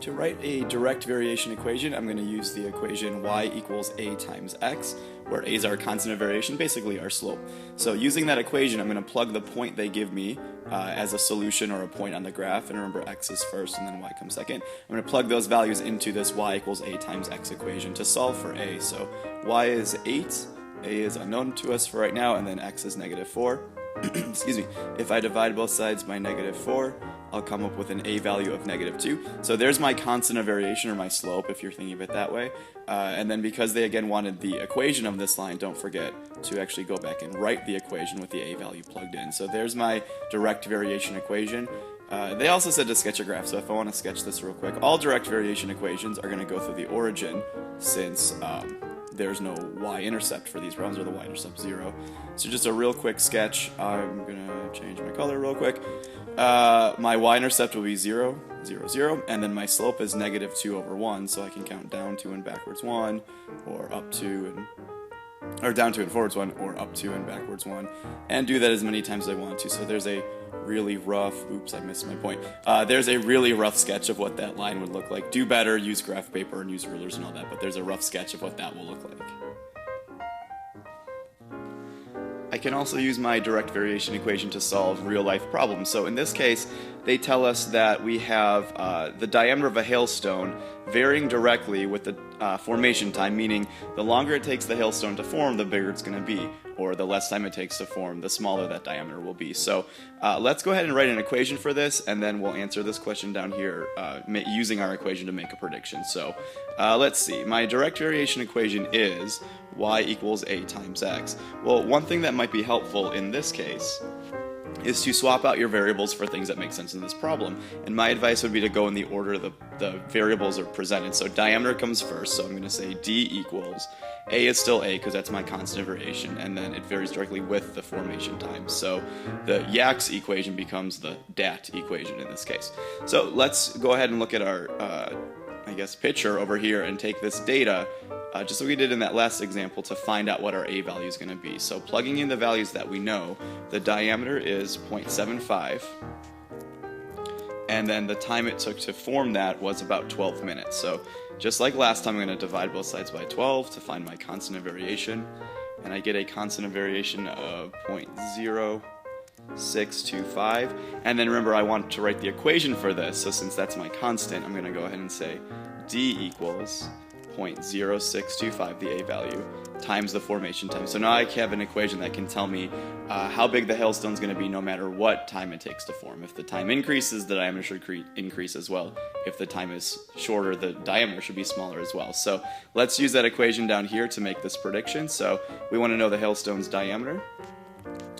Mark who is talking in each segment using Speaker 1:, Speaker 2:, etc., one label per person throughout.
Speaker 1: To write a direct variation equation, I'm going to use the equation y equals a times x, where a is our constant of variation, basically our slope. So using that equation, I'm going to plug the point they give me as a solution or a point on the graph, and remember x is first and then y comes second. I'm going to plug those values into this y equals a times x equation to solve for a. So y is 8, a is unknown to us for right now, and then x is negative 4. Excuse me. If I divide both sides by negative 4, I'll come up with an a value of negative 2. So there's my constant of variation, or my slope, if you're thinking of it that way. And then because they again wanted the equation of this line, don't forget to actually go back and write the equation with the a value plugged in. So there's my direct variation equation. They also said to sketch a graph, so if I want to sketch this real quick, all direct variation equations are going to go through the origin, since there's no y-intercept for these problems, or the y-intercept 0. So just a real quick sketch. I'm going to change my color real quick. My y-intercept will be 0, 0, 0, and then my slope is negative 2 over 1, so I can count down 2 and backwards 1, or up 2 and or down 2 and forwards 1, or up 2 and backwards 1, and do that as many times as I want to. So there's a really rough, oops, I missed my point. There's a really rough sketch of what that line would look like. Do better, use graph paper and use rulers and all that, but there's a rough sketch of what that will look like. I can also use my direct variation equation to solve real-life problems. So in this case, they tell us that we have the diameter of a hailstone varying directly with the formation time, meaning the longer it takes the hailstone to form, the bigger it's going to be, or the less time it takes to form, the smaller that diameter will be. So let's go ahead and write an equation for this, and then we'll answer this question down here using our equation to make a prediction. So let's see. My direct variation equation is y equals a times x. Well, one thing that might be helpful in this case is to swap out your variables for things that make sense in this problem. And my advice would be to go in the order the variables are presented. So diameter comes first, so I'm going to say d equals, a is still a because that's my constant of variation, and then it varies directly with the formation time. So the Yax equation becomes the dat equation in this case. So let's go ahead and look at our, picture over here and take this data, just like we did in that last example, to find out what our a value is going to be. So plugging in the values that we know, the diameter is 0.75, and then the time it took to form that was about 12 minutes. So just like last time, I'm going to divide both sides by 12 to find my constant of variation, and I get a constant of variation of 0.0625. And then remember, I want to write the equation for this, so since that's my constant, I'm going to go ahead and say d equals 0.0625, the a value, times the formation time. So now I have an equation that can tell me how big the hailstone is going to be no matter what time it takes to form. If the time increases, the diameter should increase as well. If the time is shorter, the diameter should be smaller as well. So let's use that equation down here to make this prediction. So we want to know the hailstone's diameter.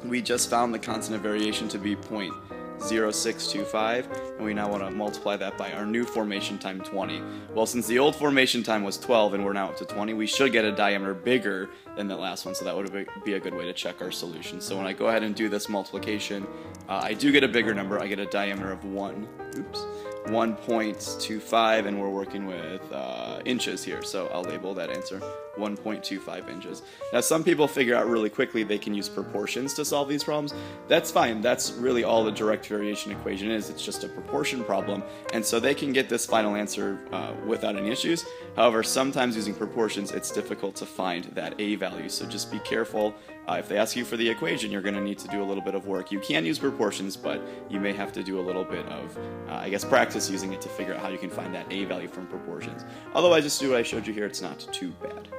Speaker 1: We just found the constant of variation to be 0.0625, and we now want to multiply that by our new formation time, 20. Well, since the old formation time was 12 and we're now up to 20, we should get a diameter bigger than the last one, so that would be a good way to check our solution. So when I go ahead and do this multiplication, I do get a bigger number. I get a diameter of 1.25, and we're working with inches here, so I'll label that answer 1.25 inches. Now, some people figure out really quickly they can use proportions to solve these problems. That's fine. That's really all the direct variation equation is. It's just a proportion problem, and so they can get this final answer without any issues. However, sometimes using proportions, it's difficult to find that a value, so just be careful. If they ask you for the equation, you're going to need to do a little bit of work. You can use proportions, but you may have to do a little bit of, practice using it to figure out how you can find that a value from proportions. Otherwise, just do what I showed you here. It's not too bad.